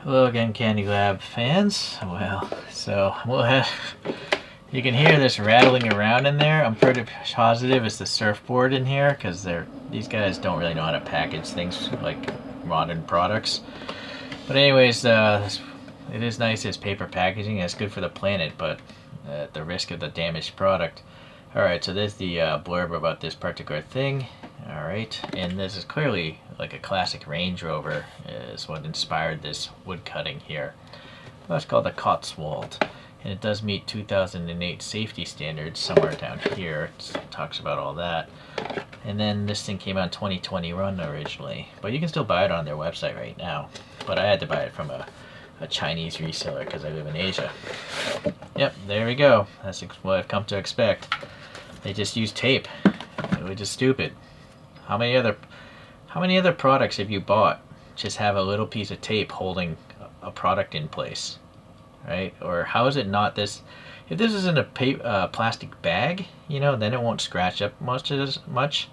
Hello again, CandyLab fans. Well, you can hear this rattling around in there. I'm pretty positive it's the surfboard in here because these guys don't really know how to package things like modern products. But anyways, it is nice as paper packaging. It's good for the planet, but at the risk of the damaged product. All right, so there's the blurb about this particular thing. All right, and this is clearly like a classic Range Rover is what inspired this wood cutting here. That's called the Cotswold, and it does meet 2008 safety standards somewhere down here. It talks about all that. And then this thing came out in 2021 originally, but you can still buy it on their website right now. But I had to buy it from a Chinese reseller because I live in Asia. Yep, there we go. That's what I've come to expect. They just use tape, which is stupid. How many other products have you bought just have a little piece of tape holding a product in place, right? Or how is it not this? If this is in a plastic bag, then it won't scratch up as much.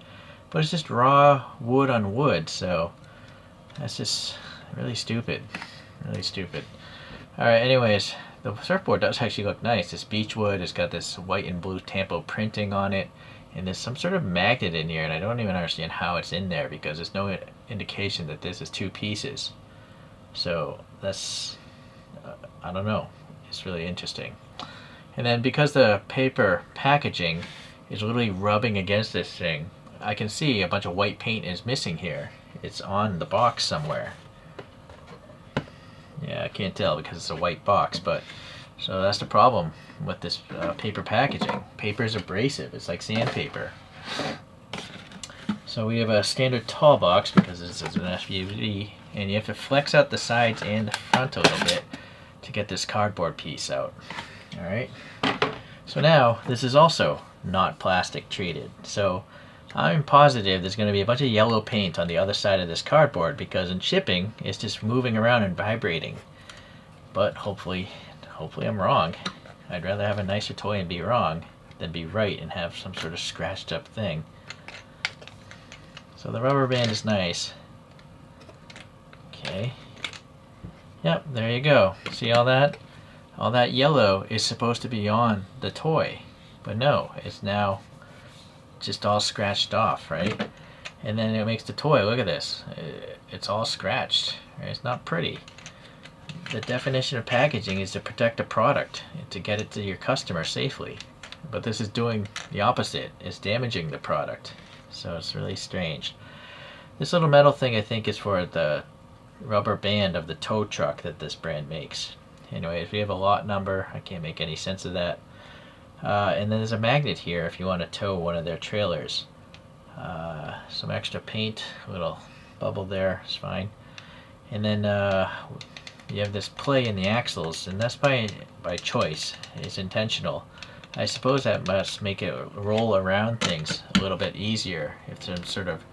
But it's just raw wood on wood, so that's just really stupid. Really stupid. All right. Anyways, the surfboard does actually look nice. This beech wood. It's got this white and blue Tampo printing on it. And there's some sort of magnet in here, and I don't even understand how it's in there because there's no indication that this is two pieces. So that's, I don't know. It's really interesting. And then because the paper packaging is literally rubbing against this thing, I can see a bunch of white paint is missing here. It's on the box somewhere. Yeah, I can't tell because it's a white box, but so that's the problem with this paper packaging. Paper is abrasive. It's like sandpaper. So we have a standard tall box because this is an SUV, and you have to flex out the sides and the front a little bit to get this cardboard piece out. All right. So now this is also not plastic treated. So I'm positive there's going to be a bunch of yellow paint on the other side of this cardboard because in shipping it's just moving around and vibrating. But hopefully I'm wrong. I'd rather have a nicer toy and be wrong than be right and have some sort of scratched up thing. So the rubber band is nice. Okay. Yep, there you go. See all that? All that yellow is supposed to be on the toy. But no, it's now just all scratched off, right? And then it makes the toy, look at this. It's all scratched. Right? It's not pretty. The definition of packaging is to protect a product, to get it to your customer safely. But this is doing the opposite. It's damaging the product. So it's really strange. This little metal thing I think is for the rubber band of the tow truck that this brand makes. Anyway, if you have a lot number, I can't make any sense of that. And then there's a magnet here if you want to tow one of their trailers. Some extra paint, a little bubble there, is fine. And then you have this play in the axles, and that's by choice. It's intentional. I suppose that must make it roll around things a little bit easier. If some sort of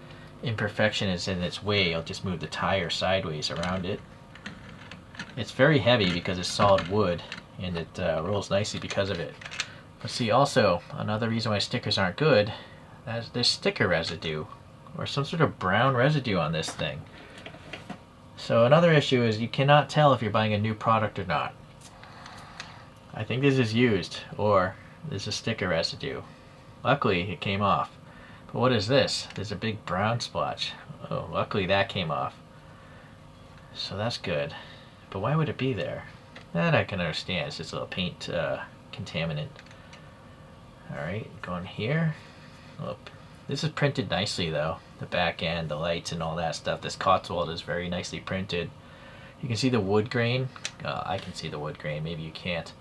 imperfection is in its way, I'll just move the tire sideways around it. It's very heavy because it's solid wood, and it rolls nicely because of it. But see, also, another reason why stickers aren't good, there's sticker residue, or some sort of brown residue on this thing. So another issue is you cannot tell if you're buying a new product or not. I think this is used, or there's a sticker residue. Luckily, it came off. But what is this? There's a big brown splotch. Oh, luckily that came off. So that's good. But why would it be there? That I can understand. It's just a little paint contaminant. Alright, going here. Oh, this is printed nicely though. The back end, the lights and all that stuff. This Cotswold is very nicely printed. You can see the wood grain. I can see the wood grain, maybe you can't.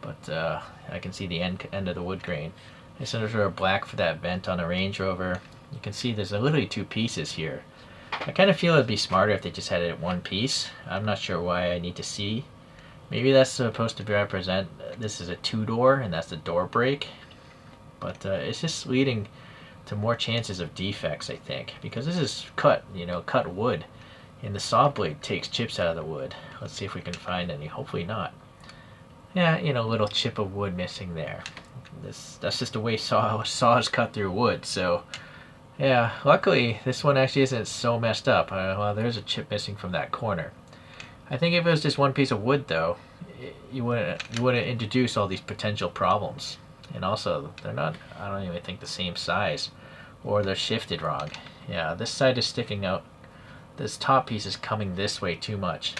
But I can see the end of the wood grain. It's sort of black for that vent on a Range Rover. You can see there's literally two pieces here. I kind of feel it'd be smarter if they just had it in one piece. I'm not sure why I need to see. Maybe that's supposed to represent this is a two-door and that's the door brake. But it's just leading to more chances of defects, I think, because this is cut wood, and the saw blade takes chips out of the wood. Let's see if we can find any. Hopefully not. Yeah, a little chip of wood missing there. That's just the way saws cut through wood. So, yeah, luckily this one actually isn't so messed up. Well, there's a chip missing from that corner. I think if it was just one piece of wood, though, you wouldn't introduce all these potential problems. And also, they're not, I don't even think, the same size, or they're shifted wrong. Yeah, this side is sticking out. This top piece is coming this way too much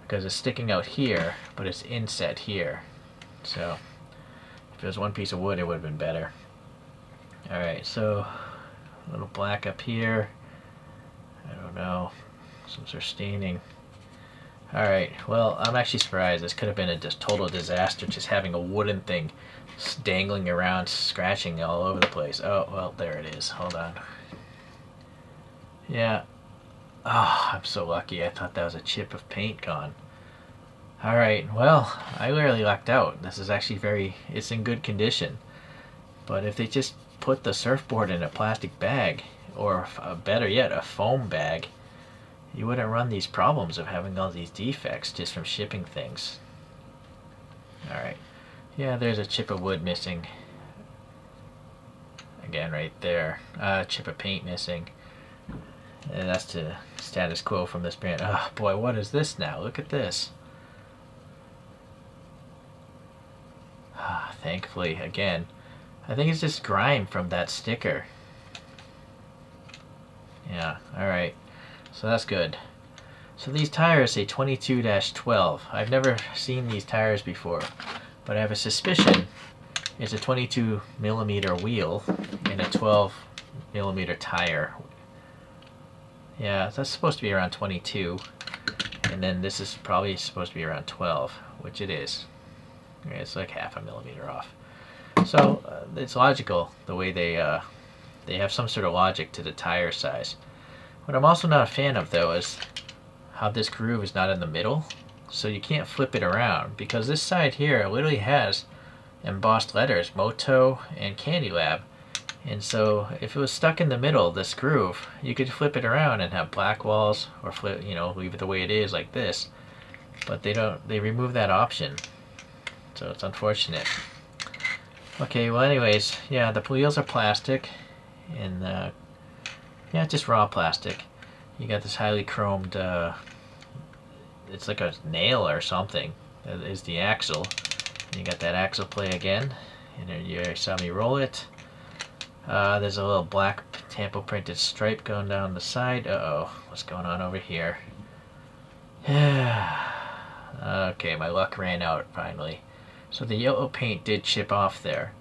because it's sticking out here, but it's inset here. So if it was one piece of wood, it would have been better. All right, so a little black up here. I don't know, some sort of staining. Alright, well, I'm actually surprised. This could have been a total disaster, just having a wooden thing dangling around, scratching all over the place. Oh, well, there it is. Hold on. Yeah. Oh, I'm so lucky. I thought that was a chip of paint gone. Alright, well, I really lucked out. This is actually it's in good condition. But if they just put the surfboard in a plastic bag, or better yet, a foam bag, you wouldn't run these problems of having all these defects just from shipping things. Alright. Yeah, there's a chip of wood missing. Again, right there. Chip of paint missing. And that's the status quo from this brand. Oh boy, what is this now? Look at this. Thankfully, again, I think it's just grime from that sticker. Yeah, alright. So that's good. So these tires say 22-12. I've never seen these tires before, but I have a suspicion it's a 22 millimeter wheel and a 12 millimeter tire. Yeah, that's supposed to be around 22, and then this is probably supposed to be around 12, which it is. It's like half a millimeter off. So it's logical the way they have some sort of logic to the tire size. What I'm also not a fan of, though, is how this groove is not in the middle, so you can't flip it around, because this side here literally has embossed letters, Moto and CandyLab, and so if it was stuck in the middle, this groove, you could flip it around and have black walls, or flip, leave it the way it is like this, but they remove that option, so it's unfortunate. Okay, well anyways, yeah, the wheels are plastic, and yeah, just raw plastic. You got this highly chromed, it's like a nail or something. That is the axle. And you got that axle play again. And then you saw me roll it. There's a little black tampo printed stripe going down the side. Uh-oh, what's going on over here? Okay, my luck ran out finally. So the yellow paint did chip off there.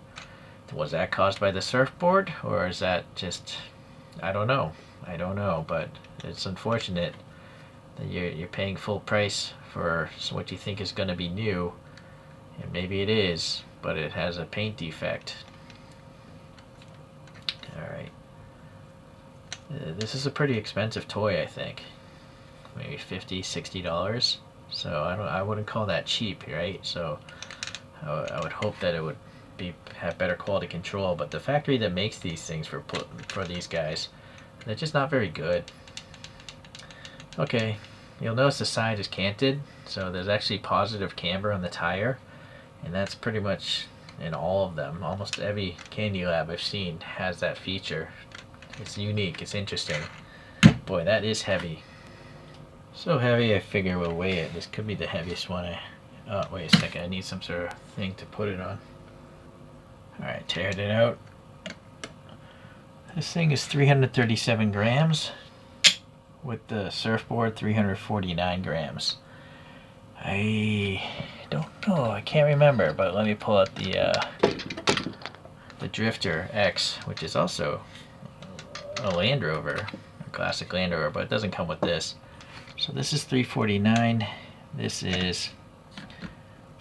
Was that caused by the surfboard? Or is that just... I don't know, but it's unfortunate that you're paying full price for what you think is going to be new, and maybe it is, but it has a paint defect. Alright. This is a pretty expensive toy, I think. Maybe $50, $60. So I wouldn't call that cheap, right? So I would hope that it would have better quality control, but the factory that makes these things for these guys, they're just not very good. Okay, you'll notice the side is canted, so there's actually positive camber on the tire, and that's pretty much in all of them. Almost every CandyLab I've seen has that feature. It's unique, it's interesting. Boy, that is heavy. So heavy I figure we'll weigh it. This could be the heaviest one. Oh, wait a second, I need some sort of thing to put it on. Alright, teared it out. This thing is 337 grams, with the surfboard 349 grams. I don't know, I can't remember, but let me pull out the Drifter X, which is also a Land Rover, a classic Land Rover, but it doesn't come with this. So this is 349, this is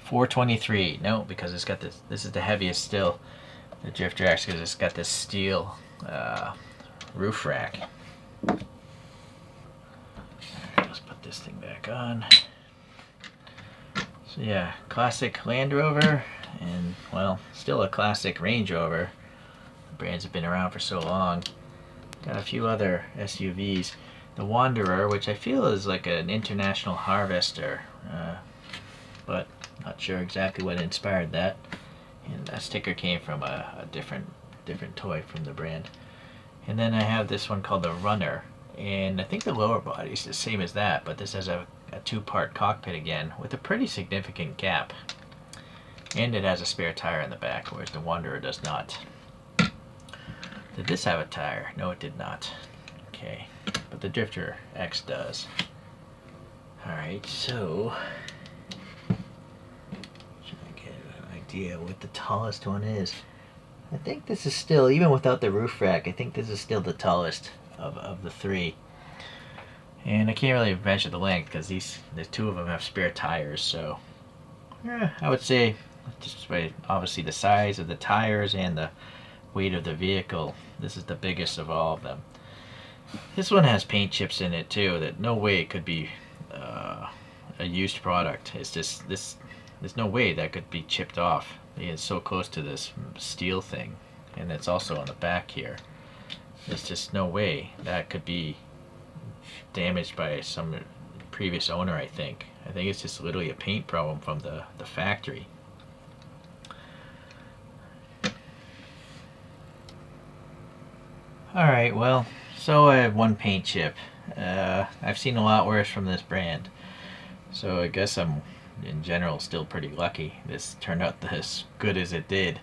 423. No, because it's got this is the heaviest still, the Drifter X, because it's got this steel roof rack. Alright, let's put this thing back on. So yeah, classic Land Rover, and well, still a classic Range Rover. The brands have been around for so long. Got a few other SUVs. The Wanderer, which I feel is like an international harvester, but not sure exactly what inspired that. And that sticker came from a different toy from the brand. And then I have this one called the Runner, and I think the lower body is the same as that, but this has a a two-part cockpit again with a pretty significant gap. And it has a spare tire in the back, whereas the Wanderer does not. Did this have a tire? No, it did not. Okay, but the Drifter X does. Alright, so try to get an idea what the tallest one is. I think this is still, even without the roof rack, I think this is still the tallest of the three. And I can't really measure the length because the two of them have spare tires, so I would say just by obviously the size of the tires and the weight of the vehicle, this is the biggest of all of them. This one has paint chips in it too that no way it could be a used product. It's just there's no way that could be chipped off. It's so close to this steel thing, and it's also on the back here. There's just no way that could be damaged by some previous owner. I think it's just literally a paint problem from the factory. Alright, well, so I have one paint chip. I've seen a lot worse from this brand, so I guess I'm in general still pretty lucky this turned out as good as it did.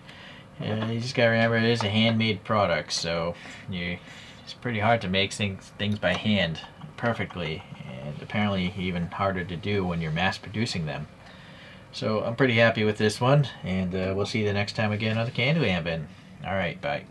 You just gotta remember it is a handmade product, so it's pretty hard to make things by hand perfectly, and apparently even harder to do when you're mass producing them. So I'm pretty happy with this one, and we'll see you the next time again on the CandyLab. Alright, bye.